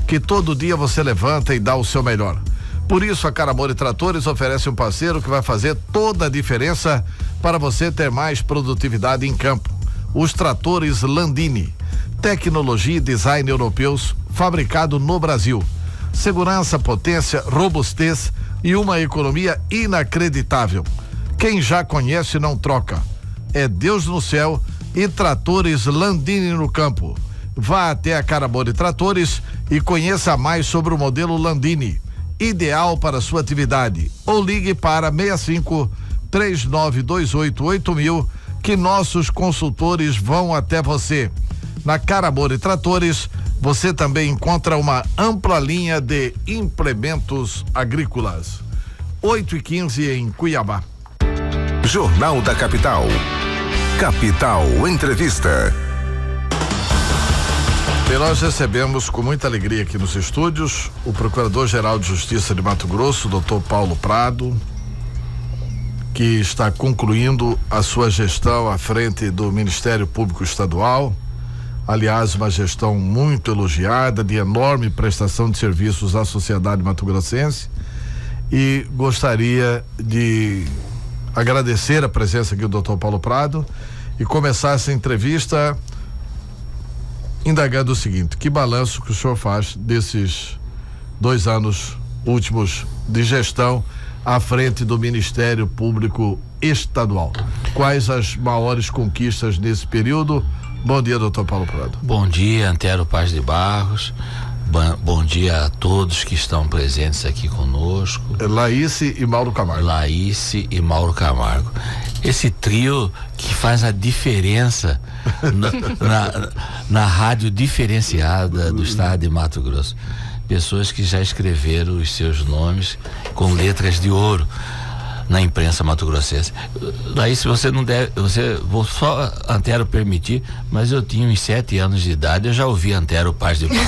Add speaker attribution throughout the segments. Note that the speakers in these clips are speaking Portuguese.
Speaker 1: que todo dia você levanta e dá o seu melhor. Por isso, a Caramori Tratores oferece um parceiro que vai fazer toda a diferença para você ter mais produtividade em campo. Os tratores Landini. Tecnologia e design europeus, fabricado no Brasil. Segurança, potência, robustez e uma economia inacreditável. Quem já conhece não troca. É Deus no céu e tratores Landini no campo. Vá até a Caramori Tratores e conheça mais sobre o modelo Landini, ideal para sua atividade. Ou ligue para 65-3928-8000 que nossos consultores vão até você. Na Caramori Tratores, você também encontra uma ampla linha de implementos agrícolas. 8h15 em Cuiabá.
Speaker 2: Jornal da Capital. Capital Entrevista.
Speaker 1: E nós recebemos com muita alegria aqui nos estúdios o Procurador-Geral de Justiça de Mato Grosso, Dr. Paulo Prado, que está concluindo a sua gestão à frente do Ministério Público Estadual. Aliás, uma gestão muito elogiada, de enorme prestação de serviços à sociedade mato-grossense. E gostaria de agradecer a presença aqui do Dr. Paulo Prado e começar essa entrevista indagando o seguinte: que balanço que o senhor faz desses 2 anos últimos de gestão à frente do Ministério Público Estadual? Quais as maiores conquistas nesse período? Bom dia, doutor Paulo Prado.
Speaker 3: Bom dia, Antero Paz de Barros. Bom dia a todos que estão presentes aqui conosco.
Speaker 1: Laísse e Mauro Camargo.
Speaker 3: Laísse e Mauro Camargo. Esse trio que faz a diferença na rádio diferenciada do estado de Mato Grosso. Pessoas que já escreveram os seus nomes com letras de ouro na imprensa mato-grossense. Daí, se você não deve, vou só Antero permitir, mas eu tinha uns 7 anos de idade, eu já ouvi Antero Paz de Barros.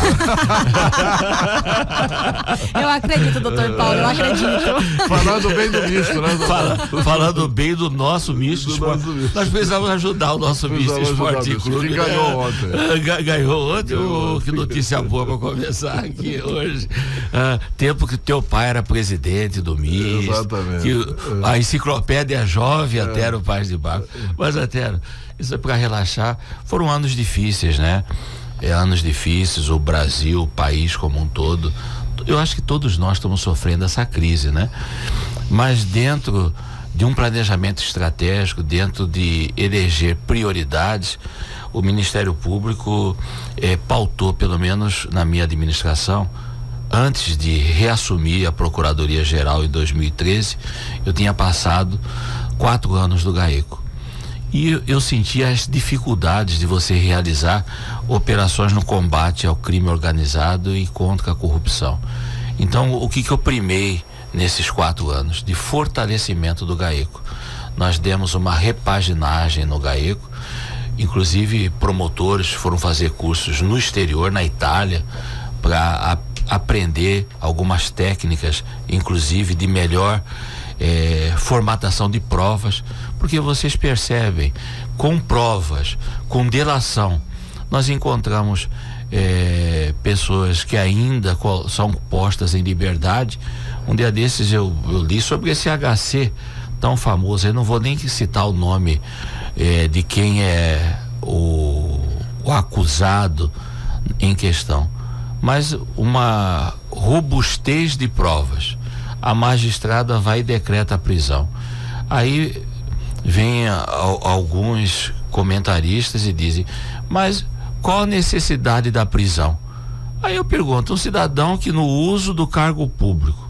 Speaker 4: Eu acredito, doutor Paulo, eu acredito.
Speaker 1: Falando bem do misto, né?
Speaker 3: Falando bem do nosso misto esporte. Nós precisamos ajudar o nosso misto esporte clube.
Speaker 1: Que ganhou ontem.
Speaker 3: Ganhou ontem, que notícia boa para começar aqui hoje. Tempo que teu pai era presidente do misto.
Speaker 1: Exatamente.
Speaker 3: A enciclopédia jovem, Antero Paz de Barros. Mas, Antero, isso é para relaxar. Foram anos difíceis, né? Anos difíceis, o Brasil, o país como um todo. Eu acho que todos nós estamos sofrendo essa crise, né? Mas dentro de um planejamento estratégico, dentro de eleger prioridades, o Ministério Público pautou, pelo menos na minha administração, antes de reassumir a Procuradoria-Geral em 2013, eu tinha passado 4 anos do GAECO. E eu sentia as dificuldades de você realizar operações no combate ao crime organizado e contra a corrupção. Então, o que eu primei nesses 4 anos? De fortalecimento do GAECO. Nós demos uma repaginagem no GAECO, inclusive promotores foram fazer cursos no exterior, na Itália, para aprender algumas técnicas, inclusive de melhor formatação de provas, porque vocês percebem, com provas, com delação, nós encontramos pessoas que ainda são postas em liberdade. Um dia desses eu li sobre esse HC tão famoso, eu não vou nem citar o nome de quem é o acusado em questão, mas uma robustez de provas. A magistrada vai e decreta a prisão. Aí vem alguns comentaristas e dizem: mas qual a necessidade da prisão? Aí eu pergunto: um cidadão que no uso do cargo público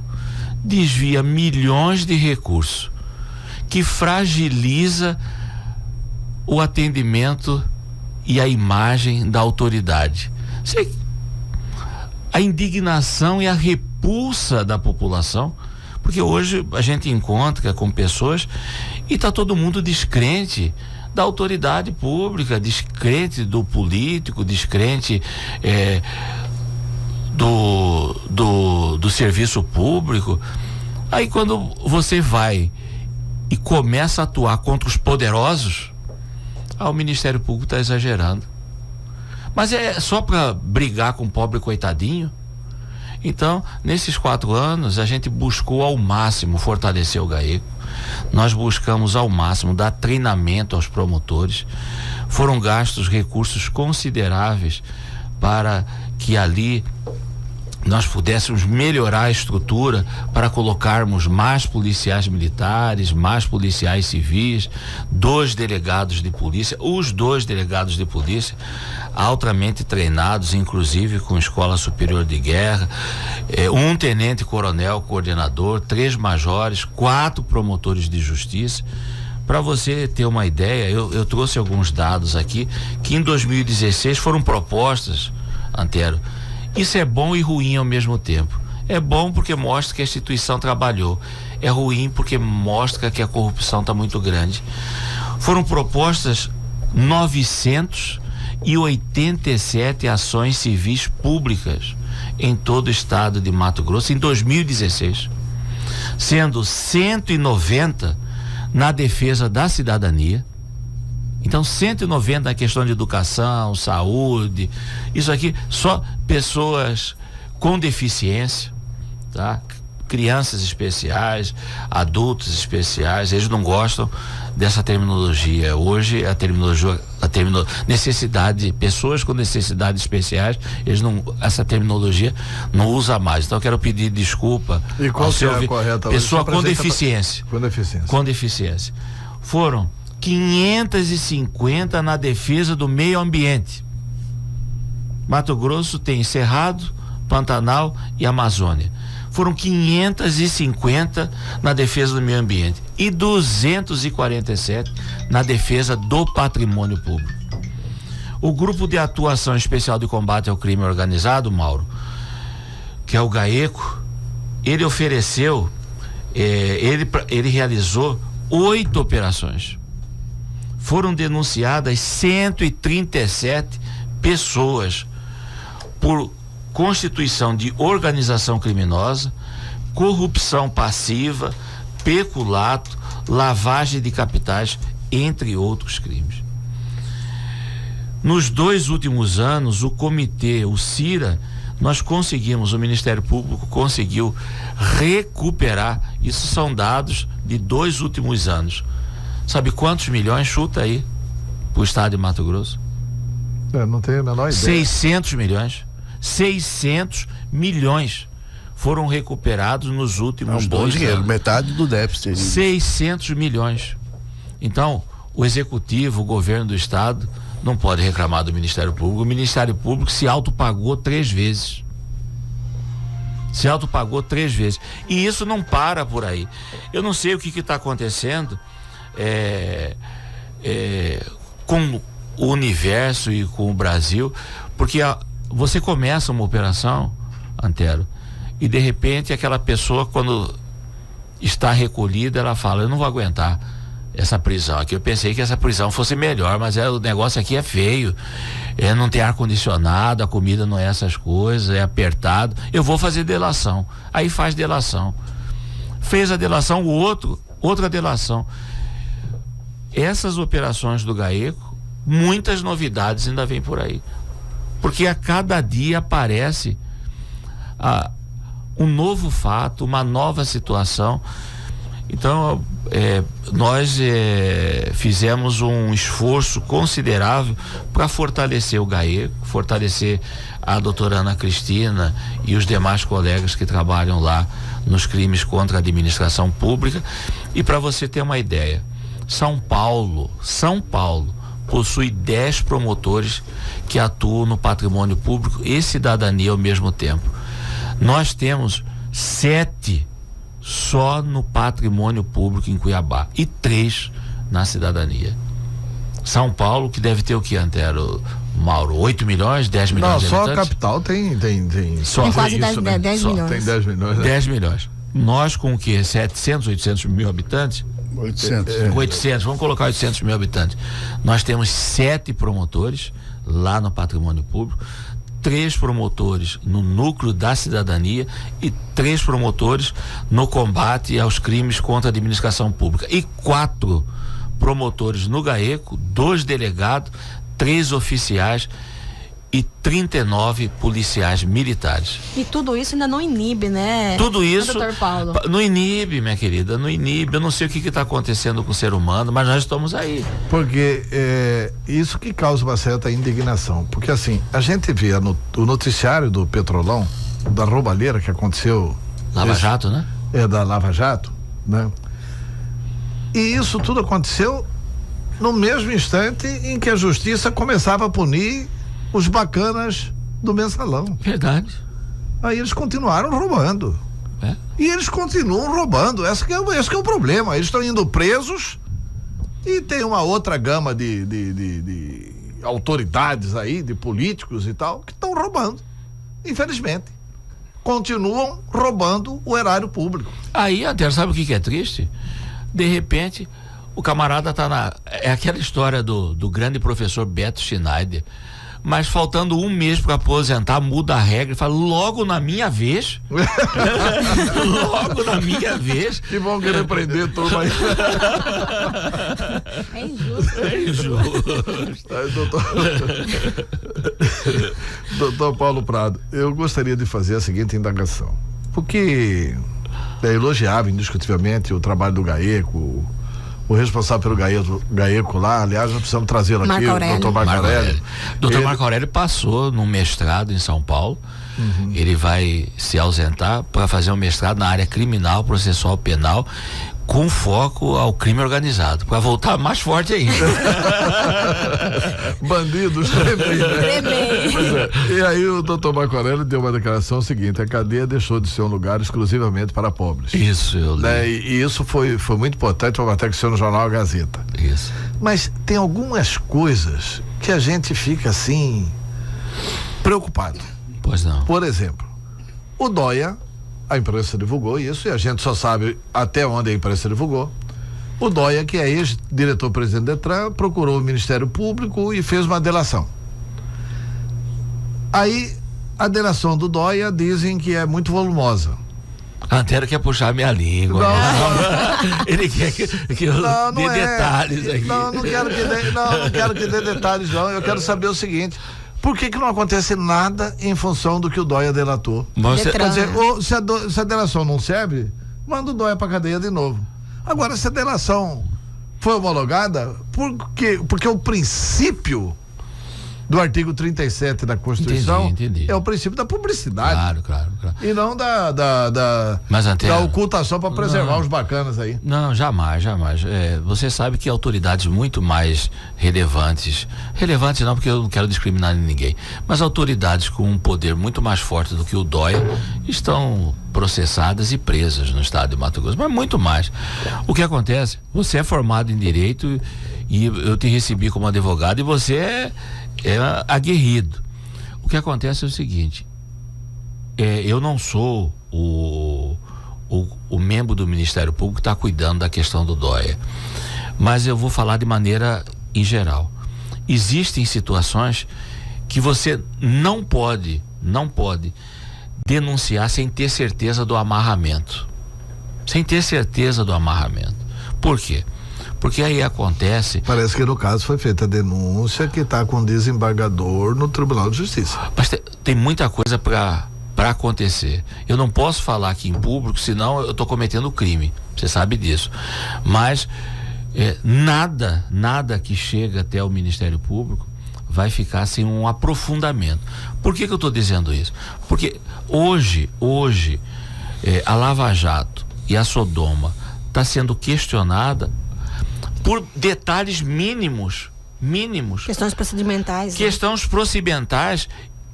Speaker 3: desvia milhões de recursos, que fragiliza o atendimento e a imagem da autoridade, a indignação e a repulsa da população, porque hoje a gente encontra com pessoas e está todo mundo descrente da autoridade pública, descrente do político, descrente do serviço público. Aí quando você vai e começa a atuar contra os poderosos, o Ministério Público está exagerando. Mas é só para brigar com o pobre coitadinho? Então, nesses 4 anos, a gente buscou ao máximo fortalecer o GAECO. Nós buscamos ao máximo dar treinamento aos promotores. Foram gastos recursos consideráveis para que ali nós pudéssemos melhorar a estrutura para colocarmos mais policiais militares, mais policiais civis, 2 delegados de polícia, os 2 delegados de polícia altamente treinados, inclusive com Escola Superior de Guerra, um tenente-coronel coordenador, 3 majores, 4 promotores de justiça. Para você ter uma ideia, eu trouxe alguns dados aqui, que em 2016 foram propostas, Antero. Isso é bom e ruim ao mesmo tempo. É bom porque mostra que a instituição trabalhou. É ruim porque mostra que a corrupção está muito grande. Foram propostas 987 ações civis públicas em todo o estado de Mato Grosso em 2016, sendo 190 na defesa da cidadania. Então, 190 na questão de educação, saúde, isso aqui, só pessoas com deficiência, tá? Crianças especiais, adultos especiais, eles não gostam dessa terminologia. Hoje, necessidade, pessoas com necessidades especiais, essa terminologia não usa mais. Então, eu quero pedir desculpa.
Speaker 1: E qual é a correta?
Speaker 3: Pessoa com deficiência.
Speaker 1: Com
Speaker 3: deficiência. Foram 550 na defesa do meio ambiente. Mato Grosso tem Cerrado, Pantanal e Amazônia. Foram 550 na defesa do meio ambiente e 247 na defesa do patrimônio público. O Grupo de Atuação Especial de Combate ao Crime Organizado, Mauro, que é o GAECO, ele ofereceu, ele realizou 8 operações. Foram denunciadas 137 pessoas por constituição de organização criminosa, corrupção passiva, peculato, lavagem de capitais, entre outros crimes. Nos 2 últimos anos, o comitê, o CIRA, o Ministério Público conseguiu recuperar, isso são dados de 2 últimos anos. Sabe quantos milhões? Chuta aí pro estado de Mato Grosso.
Speaker 1: Não tenho a menor ideia.
Speaker 3: 600 milhões. 600 milhões foram recuperados nos últimos 2
Speaker 5: dinheiro,
Speaker 3: anos.
Speaker 5: Metade do déficit.
Speaker 3: 600 milhões. Então, o executivo, o governo do estado, não pode reclamar do Ministério Público. O Ministério Público se autopagou 3 vezes. E isso não para por aí. Eu não sei o que está acontecendo com o universo e com o Brasil, porque você começa uma operação, Antero, e de repente aquela pessoa, quando está recolhida, ela fala: eu não vou aguentar essa prisão aqui. Eu pensei que essa prisão fosse melhor, mas o negócio aqui é feio, não tem ar-condicionado, a comida não é essas coisas, é apertado, eu vou fazer delação. Aí faz delação. Fez a delação, outra delação. Essas operações do GAECO, muitas novidades ainda vêm por aí, porque a cada dia aparece um novo fato, uma nova situação. Então, nós fizemos um esforço considerável para fortalecer o GAECO, fortalecer a doutora Ana Cristina e os demais colegas que trabalham lá nos crimes contra a administração pública. E para você ter uma ideia, São Paulo possui 10 promotores que atuam no patrimônio público e cidadania ao mesmo tempo. Nós temos 7 só no patrimônio público em Cuiabá e 3 na cidadania. São Paulo, que deve ter o que, Antero, Mauro? 8 milhões, 10 milhões de habitantes?
Speaker 1: Não, só a capital tem
Speaker 4: só tem quase 10 milhões.
Speaker 1: Tem 10 milhões. Né?
Speaker 3: 10 milhões. Nós com o quê? 700, 800 mil habitantes? 800, vamos colocar 800 mil habitantes. Nós temos 7 promotores lá no patrimônio público, 3 promotores no núcleo da cidadania e 3 promotores no combate aos crimes contra a administração pública e 4 promotores no GAECO, 2 delegados, 3 oficiais e 39 policiais militares.
Speaker 4: E tudo isso ainda não inibe, né?
Speaker 3: Tudo isso
Speaker 4: Dr. Paulo?
Speaker 3: Não inibe, minha querida, não inibe. Eu não sei o que está acontecendo com o ser humano, mas nós estamos aí.
Speaker 1: Porque isso que causa uma certa indignação. Porque assim, a gente vê o noticiário do Petrolão, da roubalheira que aconteceu.
Speaker 3: Lava Jato, né?
Speaker 1: Da Lava Jato, né? E isso tudo aconteceu no mesmo instante em que a justiça começava a punir os bacanas do mensalão.
Speaker 3: Verdade.
Speaker 1: Aí eles continuaram roubando. E eles continuam roubando. Esse que é o problema. Eles estão indo presos e tem uma outra gama de autoridades aí, de políticos e tal, que estão roubando. Infelizmente. Continuam roubando o erário público.
Speaker 3: Aí, até sabe o que é triste? De repente, o camarada tá é aquela história do grande professor Beto Schneider, mas faltando um mês para aposentar, muda a regra e fala, logo na minha vez. Logo na minha vez.
Speaker 1: Que vão querer prender turma aí.
Speaker 4: É injusto.
Speaker 3: É injusto.
Speaker 1: Doutor Paulo Prado, eu gostaria de fazer a seguinte indagação. Porque é elogiável indiscutivelmente o trabalho do GAECO, o responsável pelo GAECO lá, aliás, nós precisamos trazê-lo aqui, o doutor Marco Aurélio.
Speaker 3: Doutor Marco Aurélio passou num mestrado em São Paulo. Ele vai se ausentar para fazer um mestrado na área criminal, processual penal, com foco ao crime organizado, para voltar mais forte ainda.
Speaker 1: Bandidos tremem, né? Pois é. E aí o doutor Marco Aurélio deu uma declaração seguinte: a cadeia deixou de ser um lugar exclusivamente para pobres.
Speaker 3: Isso, eu li.
Speaker 1: E isso foi muito importante, uma matéria que saiu no jornal A Gazeta.
Speaker 3: Isso.
Speaker 1: Mas tem algumas coisas que a gente fica assim preocupado.
Speaker 3: Pois não.
Speaker 1: Por exemplo, o Dóia, a imprensa divulgou isso e a gente só sabe até onde a imprensa divulgou. O Dóia, que é ex-diretor-presidente do Detran, procurou o Ministério Público e fez uma delação. Aí, a delação do Dóia dizem que é muito volumosa.
Speaker 3: Antero quer puxar minha língua. Não. Ele quer que eu dê detalhes aqui.
Speaker 1: Não quero que dê detalhes, não. Eu quero saber o seguinte: por que não acontece nada em função do que o Dóia delatou? Quer dizer, se a delação não serve, manda o Dóia pra cadeia de novo. Agora, se a delação foi homologada, porque o princípio do artigo 37 da Constituição
Speaker 3: entendi.
Speaker 1: É o princípio da publicidade.
Speaker 3: Claro.
Speaker 1: E não da ocultação para preservar os bacanas aí.
Speaker 3: Não, jamais. Você sabe que autoridades muito mais relevantes não, porque eu não quero discriminar ninguém, mas autoridades com um poder muito mais forte do que o Dóia estão processadas e presas no estado de Mato Grosso, mas muito mais. O que acontece? Você é formado em direito e eu te recebi como advogado e você é aguerrido. O que acontece é o seguinte: eu não sou o membro do Ministério Público que está cuidando da questão do Dóia, mas eu vou falar de maneira em geral. Existem situações que você não pode denunciar sem ter certeza do amarramento. Por quê? Porque aí acontece...
Speaker 1: Parece que no caso foi feita a denúncia que está com o desembargador no Tribunal de Justiça.
Speaker 3: Mas tem muita coisa para acontecer. Eu não posso falar aqui em público, senão eu estou cometendo crime. Você sabe disso. Mas nada que chega até o Ministério Público vai ficar sem um aprofundamento. Por que eu estou dizendo isso? Porque hoje a Lava Jato e a Sodoma está sendo questionada por detalhes mínimos.
Speaker 4: Questões procedimentais.
Speaker 3: Questões procedimentais,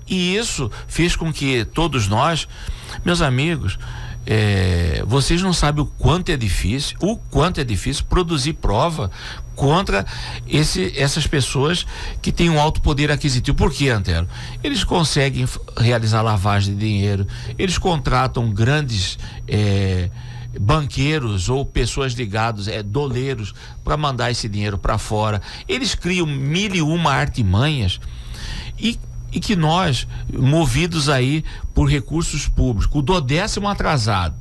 Speaker 3: e isso fez com que todos nós, meus amigos, vocês não sabem o quanto é difícil produzir prova contra essas pessoas que têm um alto poder aquisitivo. Por quê, Antero? Eles conseguem realizar lavagem de dinheiro, eles contratam grandes banqueiros ou pessoas ligadas, doleiros, para mandar esse dinheiro para fora. Eles criam 1001 artimanhas e que nós, movidos aí por recursos públicos, o 10º atrasado,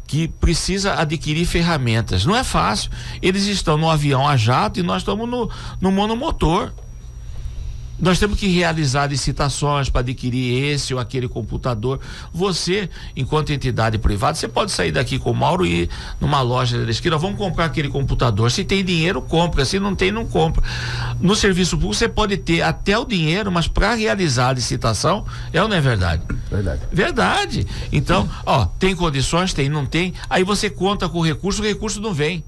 Speaker 3: que precisa adquirir ferramentas, não é fácil. Eles estão no avião a jato e nós estamos no monomotor. Nós temos que realizar licitações para adquirir esse ou aquele computador. Você, enquanto entidade privada, você pode sair daqui com o Mauro e ir numa loja da esquina, vamos comprar aquele computador. Se tem dinheiro, compra. Se não tem, não compra. No serviço público, você pode ter até o dinheiro, mas para realizar a licitação, ou não é verdade? Verdade. Então, tem condições, tem, não tem. Aí você conta com o recurso não vem.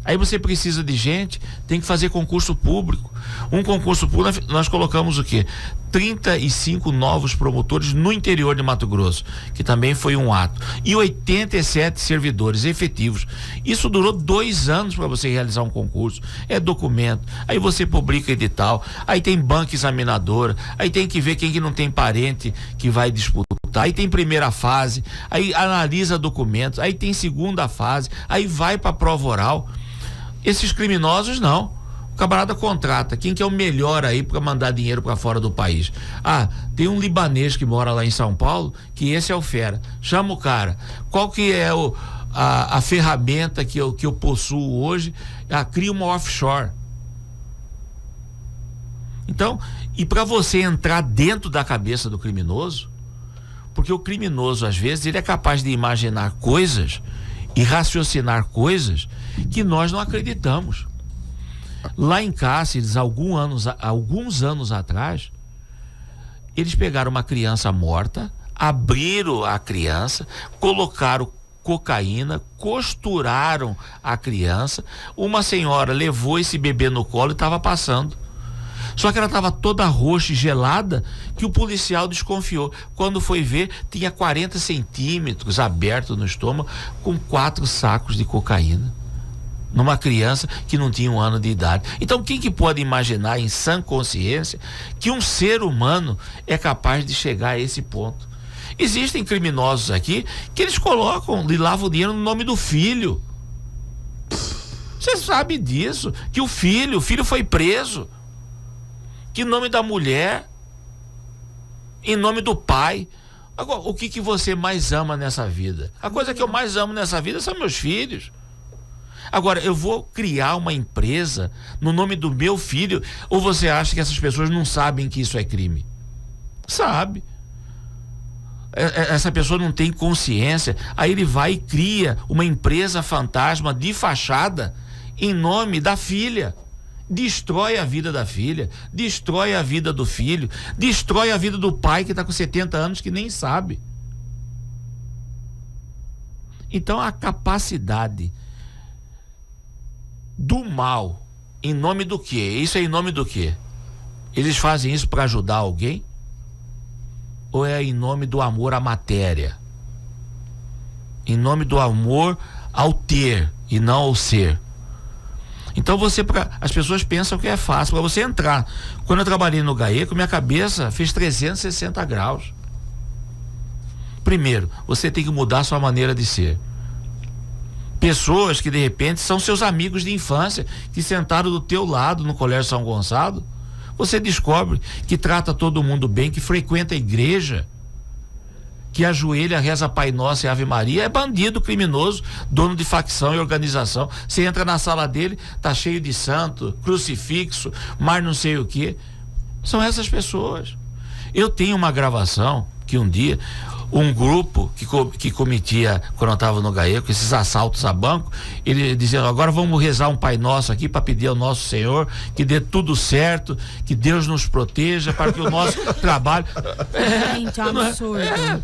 Speaker 3: Aí você precisa de gente, tem que fazer concurso público. Um concurso público, nós colocamos o quê? 35 novos promotores no interior de Mato Grosso, que também foi um ato. E 87 servidores efetivos. Isso durou 2 anos para você realizar um concurso. É documento. Aí você publica edital. Aí tem banca examinadora. Aí tem que ver quem que não tem parente que vai disputar. Aí tem primeira fase. Aí analisa documentos. Aí tem segunda fase. Aí vai para a prova oral. Esses criminosos não. O camarada contrata quem que é o melhor aí para mandar dinheiro para fora do país. Tem um libanês que mora lá em São Paulo, que esse é o fera. Chama o cara. Qual que é a ferramenta que eu possuo hoje? Cria uma offshore. Então, e para você entrar dentro da cabeça do criminoso, porque o criminoso às vezes ele é capaz de imaginar coisas e raciocinar coisas que nós não acreditamos. Lá em Cáceres, alguns anos atrás, eles pegaram uma criança morta, abriram a criança, colocaram cocaína, costuraram a criança, uma senhora levou esse bebê no colo e estava passando. Só que ela estava toda roxa e gelada, que o policial desconfiou. Quando foi ver, tinha 40 centímetros aberto no estômago, com 4 sacos de cocaína. Numa criança que não tinha 1 ano de idade. Então, quem que pode imaginar, em sã consciência, que um ser humano é capaz de chegar a esse ponto? Existem criminosos aqui que eles colocam e lavam o dinheiro no nome do filho. Você sabe disso? Que o filho foi preso. Que em nome da mulher, em nome do pai. Agora, o que você mais ama nessa vida? A coisa que eu mais amo nessa vida são meus filhos. Agora, eu vou criar uma empresa no nome do meu filho, ou você acha que essas pessoas não sabem que isso é crime? Sabe. Essa pessoa não tem consciência, aí ele vai e cria uma empresa fantasma de fachada em nome da filha. Destrói a vida da filha, destrói a vida do filho, destrói a vida do pai que está com 70 anos que nem sabe. Então a capacidade do mal, em nome do quê? Isso é em nome do quê? Eles fazem isso para ajudar alguém? Ou é em nome do amor à matéria? Em nome do amor ao ter e não ao ser? Então as pessoas pensam que é fácil para você entrar. Quando eu trabalhei no GAECO, minha cabeça fez 360 graus. Primeiro, você tem que mudar a sua maneira de ser. Pessoas que de repente são seus amigos de infância, que sentaram do teu lado no Colégio São Gonçalo, você descobre que trata todo mundo bem, que frequenta a igreja, que ajoelha, reza Pai Nosso e Ave Maria, é bandido, criminoso, dono de facção e organização. Você entra na sala dele, tá cheio de santo, crucifixo, mais não sei o que. São essas pessoas. Eu tenho uma gravação que um dia um grupo que cometia, quando eu estava no GAECO, esses assaltos a banco, ele dizendo: agora vamos rezar um Pai Nosso aqui para pedir ao nosso Senhor que dê tudo certo, que Deus nos proteja para que o nosso trabalho.
Speaker 4: Gente, é um absurdo.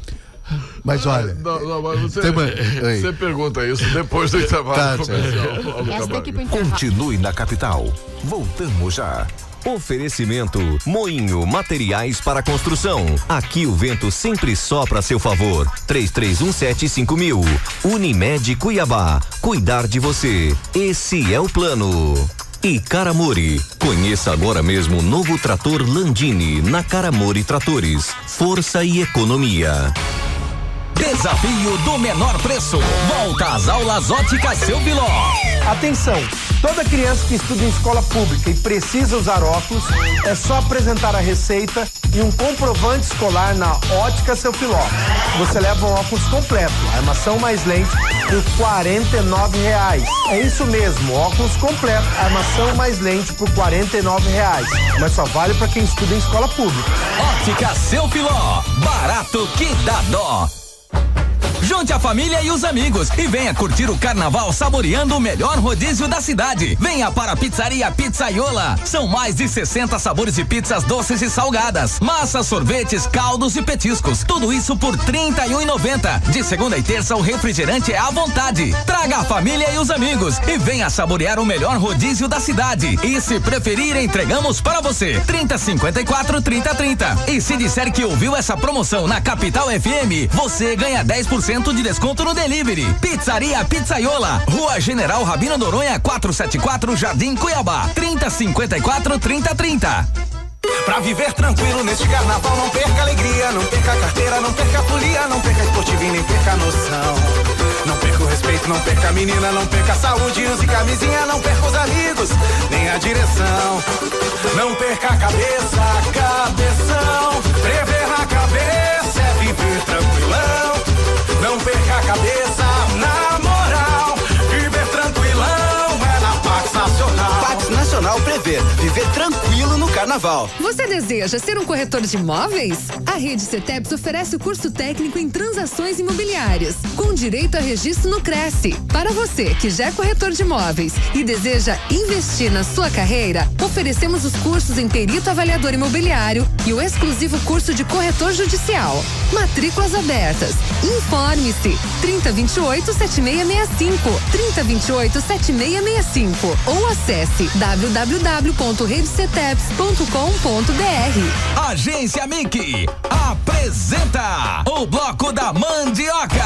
Speaker 5: Mas olha,
Speaker 1: mas você pergunta isso depois do intervalo comercial.
Speaker 2: Continue na Capital. Voltamos já. Oferecimento Moinho Materiais para Construção. Aqui o vento sempre sopra a seu favor. 33175000. Unimed Cuiabá. Cuidar de você. Esse é o plano. E Caramori. Conheça agora mesmo o novo trator Landini na Caramori Tratores. Força e economia.
Speaker 6: Desafio do menor preço. Volta às aulas Óticas Seu Filó.
Speaker 7: Atenção! Toda criança que estuda em escola pública e precisa usar óculos, é só apresentar a receita e um comprovante escolar na Ótica Seu Filó. você leva um óculos completo, armação mais lente, por R$ 49,00. É isso mesmo, óculos completo, armação mais lente por R$ 49,00. Mas só vale para quem estuda em escola pública.
Speaker 6: Ótica Seu Filó, barato que dá dó. Junte a família e os amigos e venha curtir o carnaval saboreando o melhor rodízio da cidade. Venha para a Pizzaria Pizzaiola. São mais de 60 sabores de pizzas doces e salgadas, massas, sorvetes, caldos e petiscos. Tudo isso por R$ 31,90. De segunda e terça o refrigerante é à vontade. Traga a família e os amigos e venha saborear o melhor rodízio da cidade. E se preferir, entregamos para você. 3054-3030. E se disser que ouviu essa promoção na Capital FM, você ganha 10% de desconto no delivery. Pizzaria Pizzaiola, Rua General Rabino Noronha 474, Jardim Cuiabá. 3054-3030.
Speaker 5: Pra viver tranquilo neste carnaval, não perca alegria, não perca a carteira, não perca a folia, não perca a esportiva e nem perca a noção. Não perca o respeito, não perca a menina, não perca a saúde, use camisinha, não perca os amigos, nem a direção. Não perca a cabeça, cabeção. Prever na cabeça é viver tranquilão. Não perca a cabeça, na moral. Viver tranquilão é na Pax Nacional.
Speaker 8: Pax Nacional Prever, viver tranquilo no carnaval.
Speaker 9: Você deseja ser um corretor de imóveis? A Rede CETEPS oferece o curso técnico em transações imobiliárias, com direito a registro no Cresce. Para você que já é corretor de imóveis e deseja investir na sua carreira, oferecemos os cursos em perito avaliador imobiliário e o exclusivo curso de corretor judicial. Matrículas abertas. Informe-se 3028-7665, 3028-7665 ou acesse www.redeceteps.com.br.
Speaker 6: Agência Mickey apresenta o Bloco da Mandioca,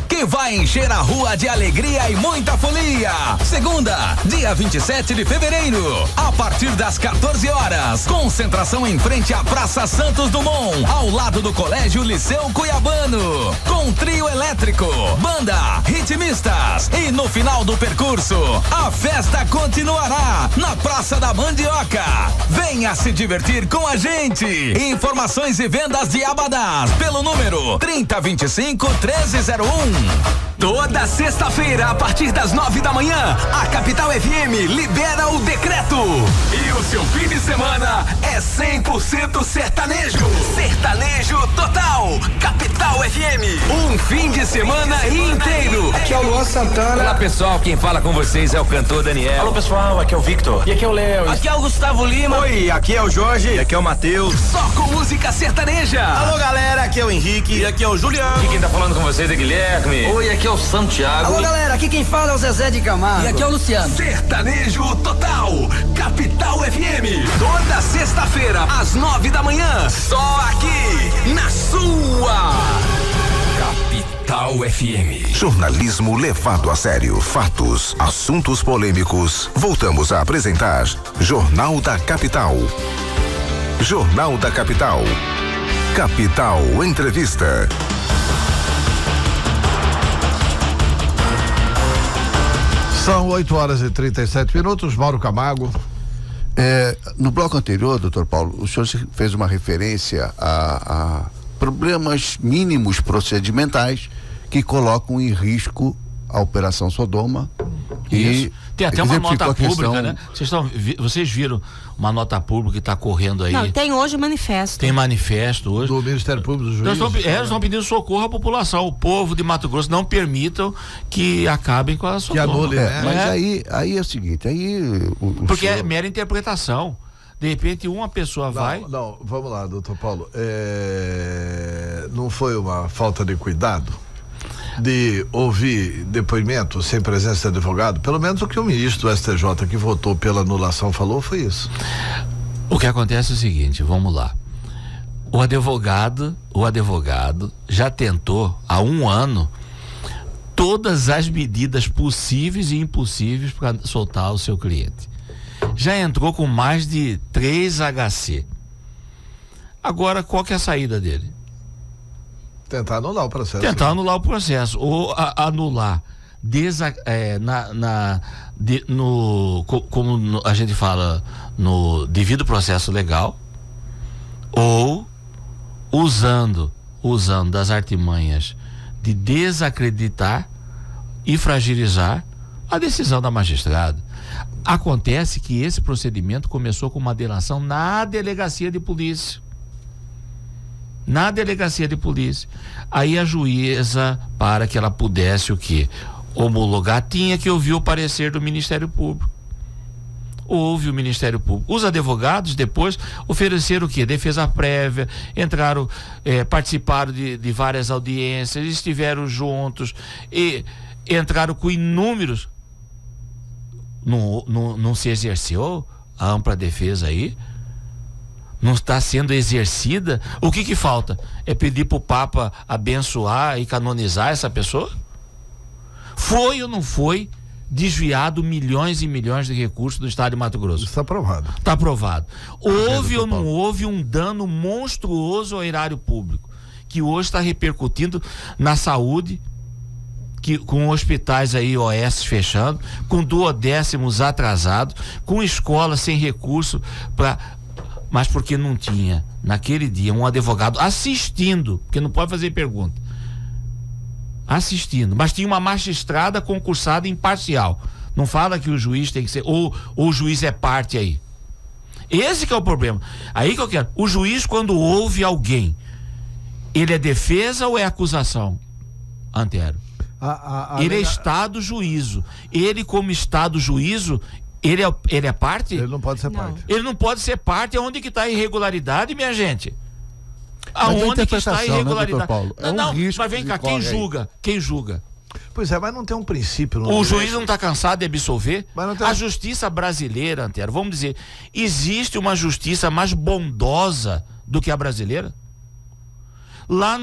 Speaker 6: que vai encher a rua de alegria e muita folia. Segunda, dia 27 de fevereiro, a partir das 14 horas. Concentração em frente à Praça Santos Dumont, ao lado do Colégio Liceu Cuiabano. Com trio elétrico, banda, ritmistas. E no final do percurso, a festa continuará na Praça da Mandioca. Venha se divertir com a gente. Informações e vendas de Abadás pelo número 3025-1301. Toda sexta-feira, a partir das 9 da manhã, a Capital FM libera o decreto. E o seu fim de semana é 100% sertanejo. Sertanejo total. Capital FM. Um fim de semana inteiro.
Speaker 7: Aqui é o Luan Santana.
Speaker 10: Olá, pessoal. Quem fala com vocês é o cantor Daniel.
Speaker 11: Alô, pessoal. Aqui é o Victor.
Speaker 10: E aqui é o Léo.
Speaker 11: Aqui é o Gustavo Lima.
Speaker 5: Oi, aqui é o Jorge.
Speaker 10: E aqui é o Matheus.
Speaker 6: Só com música sertaneja.
Speaker 5: Alô, galera. Aqui é o Henrique.
Speaker 11: E aqui é o Juliano.
Speaker 10: E quem tá falando com vocês é Guilherme.
Speaker 11: Oi, aqui é o Santiago.
Speaker 8: Alô, galera, aqui quem fala é o Zezé de Camargo.
Speaker 6: E aqui é o Luciano. Sertanejo total. Capital FM. Toda sexta-feira, às 9 da manhã. Só aqui, na sua Capital FM.
Speaker 2: Jornalismo levado a sério. Fatos, assuntos polêmicos. Voltamos a apresentar Jornal da Capital. Jornal da Capital. Capital Entrevista.
Speaker 1: São 8h37. Mauro Camargo.
Speaker 12: No bloco anterior, doutor Paulo, o senhor fez uma referência a problemas mínimos procedimentais que colocam em risco a Operação Sodoma.
Speaker 3: Isso. Tem até uma nota pública, né? Vocês viram uma nota pública que está correndo aí?
Speaker 4: Não, tem hoje manifesto.
Speaker 3: Tem manifesto hoje.
Speaker 1: Do Ministério Público do Juiz.
Speaker 3: Eles estão pedindo socorro à população. O povo de Mato Grosso não permitam que acabem com a Sodoma.
Speaker 1: Que anule, né?
Speaker 12: Mas aí é o seguinte,
Speaker 3: porque é mera interpretação. De repente uma pessoa vai...
Speaker 1: Não, vamos lá, doutor Paulo. Não foi uma falta de cuidado de ouvir depoimento sem presença de advogado? Pelo menos o que o ministro do STJ que votou pela anulação falou foi isso.
Speaker 3: O que acontece é o seguinte, vamos lá. O advogado já tentou há 1 ano todas as medidas possíveis e impossíveis para soltar o seu cliente. Já entrou com mais de 3 HC. Agora, qual que é a saída dele?
Speaker 1: Tentar anular o processo.
Speaker 3: Tentar anular o processo. Ou anular como a gente fala, no devido processo legal, ou usando usando das artimanhas de desacreditar e fragilizar a decisão da magistrada. Acontece que esse procedimento começou com uma delação na delegacia de polícia. Na delegacia de polícia. Aí a juíza, para que ela pudesse o quê? Homologar, tinha que ouvir o parecer do Ministério Público. Houve o Ministério Público. Os advogados depois ofereceram o quê? Defesa prévia, entraram, participaram de várias audiências, estiveram juntos e entraram com inúmeros. Não se exerceu a ampla defesa aí? Não está sendo exercida? O que falta? É pedir para o Papa abençoar e canonizar essa pessoa? Foi ou não foi desviado milhões e milhões de recursos do estado de Mato Grosso?
Speaker 1: Está aprovado.
Speaker 3: Está aprovado. Houve ou não houve um dano monstruoso ao erário público, que hoje está repercutindo na saúde, com hospitais aí OS fechando, com duodécimos atrasados, com escolas sem recurso mas porque não tinha naquele dia um advogado assistindo, porque não pode fazer pergunta, assistindo, mas tinha uma magistrada concursada imparcial. Não fala que o juiz tem que ser, ou o juiz é parte aí. Esse que é o problema. Aí que eu quero, o juiz, quando ouve alguém, ele é defesa ou é acusação? Antero. Ele é estado juízo. Ele, como estado juízo, ele é parte?
Speaker 1: Ele não pode ser parte.
Speaker 3: Ele não pode ser parte. Onde que está a irregularidade, minha gente? Aonde que está a irregularidade?
Speaker 12: Né, Paulo?
Speaker 3: Mas vem cá, quem julga? Quem julga?
Speaker 1: Pois é, mas não tem um princípio.
Speaker 3: O juiz não está cansado de absolver? A justiça brasileira, Antero, vamos dizer, existe uma justiça mais bondosa do que a brasileira? Lá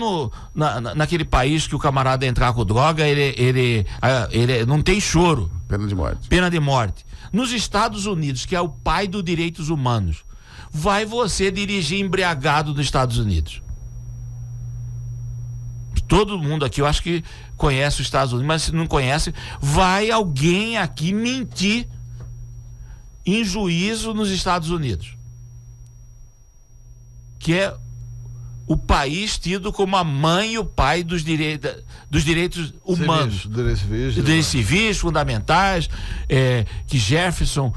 Speaker 3: naquele país que o camarada entrar com droga, ele não tem choro.
Speaker 12: Pena de morte.
Speaker 3: Pena de morte. Nos Estados Unidos, que é o pai dos direitos humanos, vai você dirigir embriagado nos Estados Unidos? Todo mundo aqui, eu acho que conhece os Estados Unidos, mas se não conhece, vai alguém aqui mentir em juízo nos Estados Unidos, que é o país tido como a mãe e o pai dos direitos humanos, direitos civis fundamentais, que Jefferson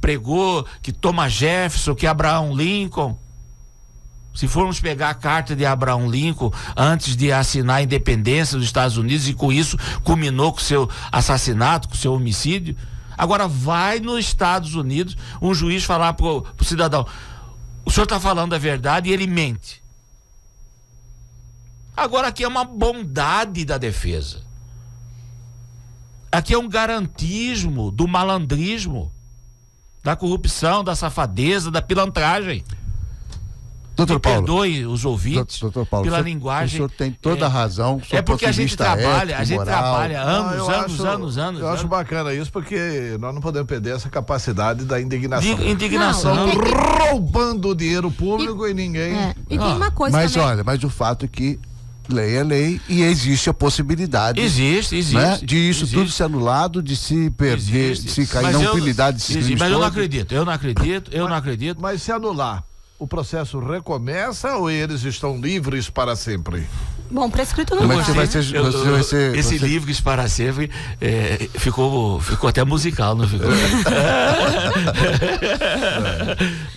Speaker 3: pregou, que Thomas Jefferson, que Abraham Lincoln. Se formos pegar a carta de Abraham Lincoln antes de assinar a independência dos Estados Unidos, e com isso culminou com o seu assassinato, com o seu homicídio. Agora vai nos Estados Unidos um juiz falar pro cidadão: o senhor está falando a verdade, e ele mente. Agora aqui é uma bondade da defesa. Aqui é um garantismo do malandrismo, da corrupção, da safadeza, da pilantragem.
Speaker 12: Doutor Paulo,
Speaker 3: perdoe os ouvintes pela linguagem.
Speaker 12: O senhor tem toda a razão.
Speaker 3: É porque a gente trabalha, anos.
Speaker 1: Eu acho bacana isso, porque nós não podemos perder essa capacidade da indignação. Roubando o dinheiro público e ninguém.
Speaker 4: E tem uma coisa
Speaker 12: mas
Speaker 4: também.
Speaker 12: Olha, mas o fato é que lei é lei e existe a possibilidade.
Speaker 3: Existe.
Speaker 12: Né, de isso tudo ser anulado, de se perder, de se cair na impunidade desses crimes.
Speaker 3: Mas eu não acredito.
Speaker 1: Mas se anular, o processo recomeça ou eles estão livres para sempre?
Speaker 4: Bom, prescrito não vai.
Speaker 3: Esse livres para sempre ficou até musical, não ficou?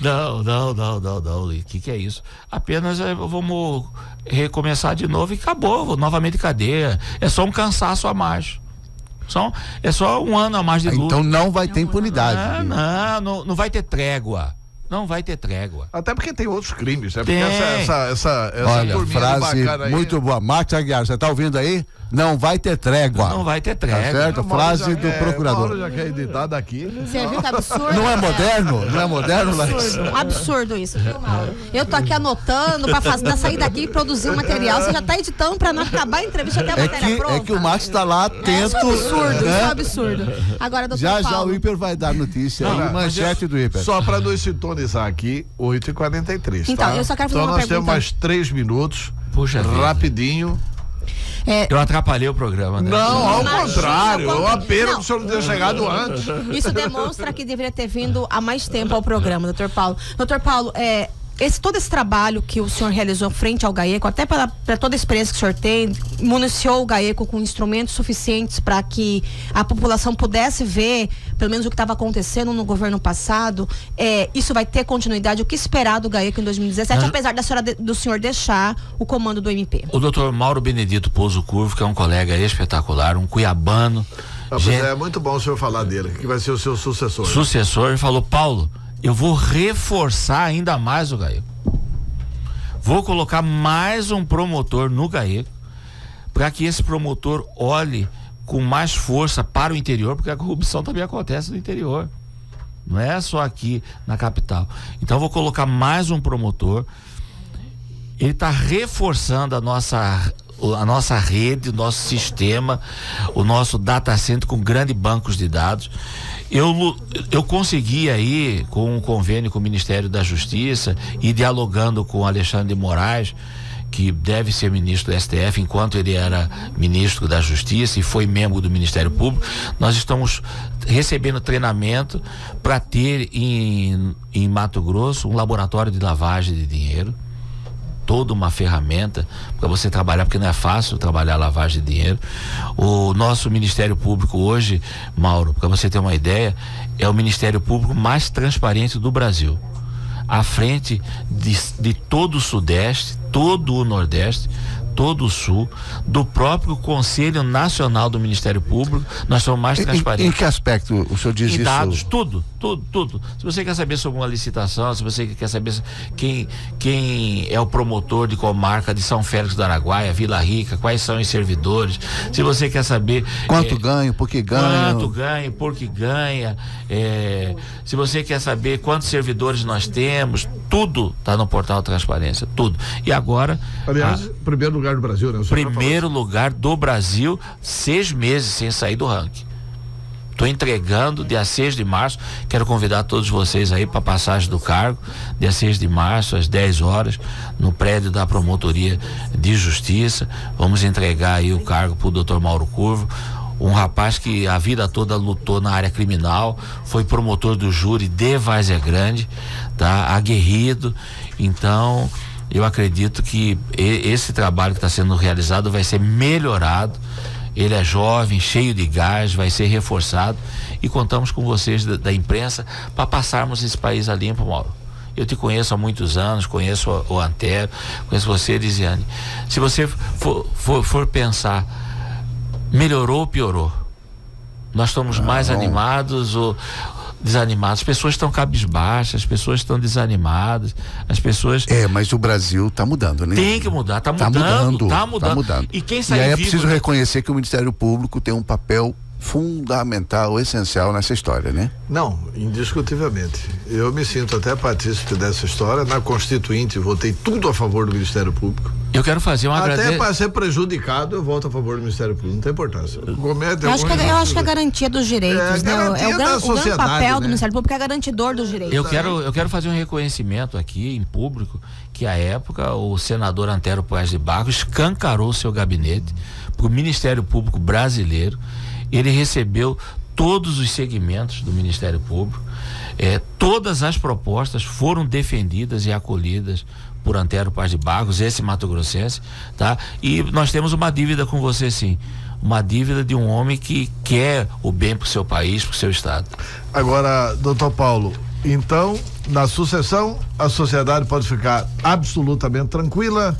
Speaker 3: Não. O que é isso? Apenas vamos recomeçar de novo e acabou, novamente cadeia. É só um cansaço a mais. É só um ano a mais de luta.
Speaker 12: Então não vai ter impunidade.
Speaker 3: Não vai ter trégua. Não vai ter trégua.
Speaker 1: Até porque tem outros crimes, né?
Speaker 3: Tem.
Speaker 1: Porque
Speaker 12: olha, frase muito boa. Marcos Aguiar, você tá ouvindo aí? Não vai ter trégua.
Speaker 3: Não vai ter trégua.
Speaker 12: Tá certo? Frase do procurador.
Speaker 1: Paulo já quer editar daqui.
Speaker 4: Você viu que absurdo?
Speaker 12: Não é moderno? Não é moderno,
Speaker 4: Larissa? Absurdo isso, viu, Mauro? Eu tô aqui anotando pra sair daqui e produzir um material. Você já tá editando pra não acabar a entrevista até a matéria pronta?
Speaker 12: É que o Marcos tá lá atento.
Speaker 4: Isso é absurdo. Agora, doutor Paulo.
Speaker 12: Já o Hiper vai dar notícia. Manchete do Hiper.
Speaker 1: Só pra nos sintonizar aqui, 8h43.
Speaker 4: Então,
Speaker 1: tá?
Speaker 4: eu só quero fazer uma pergunta.
Speaker 1: Então nós temos mais 3 minutos.
Speaker 3: Puxa,
Speaker 1: rapidinho.
Speaker 3: Eu atrapalhei o programa, né?
Speaker 1: Não, ao contrário. É uma pena que o senhor não tenha chegado antes.
Speaker 4: Isso demonstra que deveria ter vindo há mais tempo ao programa, doutor Paulo. Doutor Paulo, todo esse trabalho que o senhor realizou frente ao GAECO, até para toda a experiência que o senhor tem, municiou o GAECO com instrumentos suficientes para que a população pudesse ver, pelo menos o que estava acontecendo no governo passado, isso vai ter continuidade? O que esperar do GAECO em 2017, apesar do senhor deixar o comando do MP?
Speaker 3: O doutor Mauro Benedito Pouso Curvo, que é um colega espetacular, um cuiabano.
Speaker 1: É muito bom o senhor falar dele, que vai ser o seu sucessor.
Speaker 3: Sucessor, falou: Paulo, eu vou reforçar ainda mais o GAECO. Vou colocar mais um promotor no GAECO, para que esse promotor olhe com mais força para o interior, porque a corrupção também acontece no interior. Não é só aqui na capital. Então vou colocar mais um promotor. Ele está reforçando a nossa rede, o nosso sistema, o nosso data center com grandes bancos de dados. Eu consegui aí, com um convênio com o Ministério da Justiça e dialogando com o Alexandre de Moraes, que deve ser ministro do STF enquanto ele era ministro da Justiça e foi membro do Ministério Público, nós estamos recebendo treinamento para ter em Mato Grosso um laboratório de lavagem de dinheiro, toda uma ferramenta para você trabalhar, porque não é fácil trabalhar lavagem de dinheiro. O nosso Ministério Público hoje, Mauro, para você ter uma ideia, é o Ministério Público mais transparente do Brasil, à frente de todo o Sudeste, todo o Nordeste, todo o Sul, do próprio Conselho Nacional do Ministério Público. Nós somos mais transparentes.
Speaker 12: Em que aspecto o senhor diz isso?
Speaker 3: Em dados, tudo. Se você quer saber sobre uma licitação, se você quer saber quem é o promotor de comarca de São Félix do Araguaia, Vila Rica, quais são os servidores, se você quer saber
Speaker 12: quanto ganha, por que ganha,
Speaker 3: se você quer saber quantos servidores nós temos, tudo está no portal Transparência, tudo. E agora,
Speaker 1: aliás, primeiro lugar do Brasil, né?
Speaker 3: Primeiro lugar do Brasil, 6 meses sem sair do ranking. Estou entregando dia 6 de março. Quero convidar todos vocês aí para passagem do cargo, dia 6 de março, às 10 horas, no prédio da Promotoria de Justiça. Vamos entregar aí o cargo para o doutor Mauro Curvo, um rapaz que a vida toda lutou na área criminal, foi promotor do júri de Várzea Grande, tá? Aguerrido. Então, eu acredito que esse trabalho que está sendo realizado vai ser melhorado. Ele é jovem, cheio de gás, vai ser reforçado, e contamos com vocês da imprensa para passarmos esse país a limpo, Mauro. Eu te conheço há muitos anos, conheço o Antero, conheço você, Lisiane. Se você for pensar, melhorou ou piorou? Nós estamos mais animados ou desanimados? As pessoas estão cabisbaixas, as pessoas estão desanimadas, as pessoas...
Speaker 12: mas o Brasil está mudando, né?
Speaker 3: Tem que mudar, está mudando.
Speaker 12: E aí é preciso reconhecer que o Ministério Público tem um papel fundamental, essencial nessa história, né?
Speaker 1: Não, indiscutivelmente. Eu me sinto até partícipe dessa história. Na Constituinte, votei tudo a favor do Ministério Público.
Speaker 3: Eu quero fazer uma
Speaker 1: até para ser prejudicado, eu voto a favor do Ministério Público. Não tem importância.
Speaker 4: Eu acho que é a garantia dos direitos, né? O grande papel do Ministério Público é garantidor dos direitos.
Speaker 3: Eu quero fazer um reconhecimento aqui em público, que à época o senador Antero Paes de Barros escancarou seu gabinete para o Ministério Público brasileiro. Ele recebeu todos os segmentos do Ministério Público, todas as propostas foram defendidas e acolhidas por Antero Paes de Barros, esse mato-grossense, tá? E nós temos uma dívida com você, sim, uma dívida de um homem que quer o bem para o seu país, para o seu estado.
Speaker 1: Agora, doutor Paulo, então, na sucessão, a sociedade pode ficar absolutamente tranquila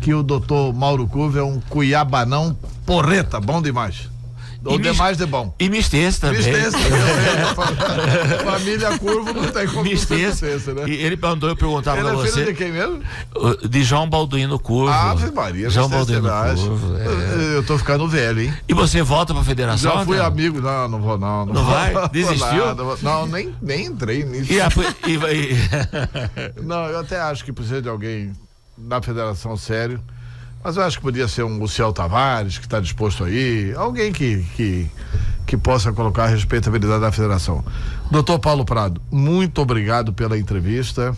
Speaker 1: que o doutor Mauro Curvo é um cuiabanão porreta, bom demais. Ou demais de bom.
Speaker 3: E Mistense também.
Speaker 1: Família Curvo não tem como
Speaker 3: Mistense, né? E ele mandou eu perguntar pra você.
Speaker 1: Ele é filho de quem mesmo?
Speaker 3: De João Balduino Curvo.
Speaker 1: Ave Maria.
Speaker 3: João Balduino Curvo.
Speaker 1: Eu tô ficando velho, hein?
Speaker 3: E você volta pra federação?
Speaker 1: Já fui amigo. Não vou não.
Speaker 3: Não vai? Desistiu?
Speaker 1: Não, nem entrei nisso. Não, eu até acho que precisa de alguém na federação sério. Mas eu acho que podia ser um Luciel Tavares, que está disposto aí, alguém que possa colocar a respeitabilidade da federação. Doutor Paulo Prado, muito obrigado pela entrevista.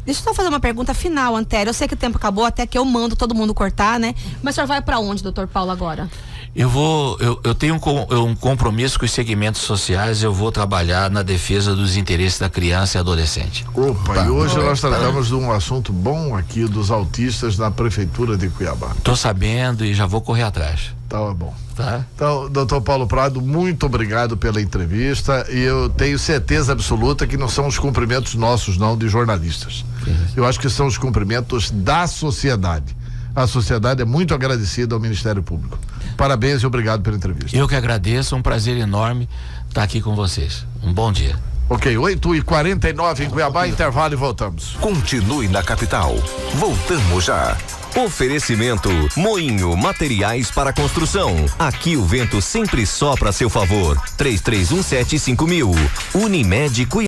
Speaker 4: Deixa eu só fazer uma pergunta final, Antero. Eu sei que o tempo acabou, até que eu mando todo mundo cortar, né? Mas o senhor vai para onde, doutor Paulo, agora?
Speaker 3: Eu tenho um compromisso com os segmentos sociais, eu vou trabalhar na defesa dos interesses da criança e adolescente.
Speaker 1: Opa, e hoje nós tratamos de um assunto bom aqui dos autistas na Prefeitura de Cuiabá.
Speaker 3: Tô sabendo e já vou correr atrás.
Speaker 1: Tá bom.
Speaker 3: Tá?
Speaker 1: Então, doutor Paulo Prado, muito obrigado pela entrevista e eu tenho certeza absoluta que não são os cumprimentos nossos, não, de jornalistas. Eu acho que são os cumprimentos da sociedade. A sociedade é muito agradecida ao Ministério Público. Parabéns e obrigado pela entrevista.
Speaker 3: Eu que agradeço, um prazer enorme estar aqui com vocês. Um bom dia.
Speaker 1: Ok, 8h49 em Cuiabá, intervalo e voltamos.
Speaker 2: Continue na capital. Voltamos já. Oferecimento Moinho Materiais para Construção. Aqui o vento sempre sopra a seu favor. 33175000. Unimed Cuiabá.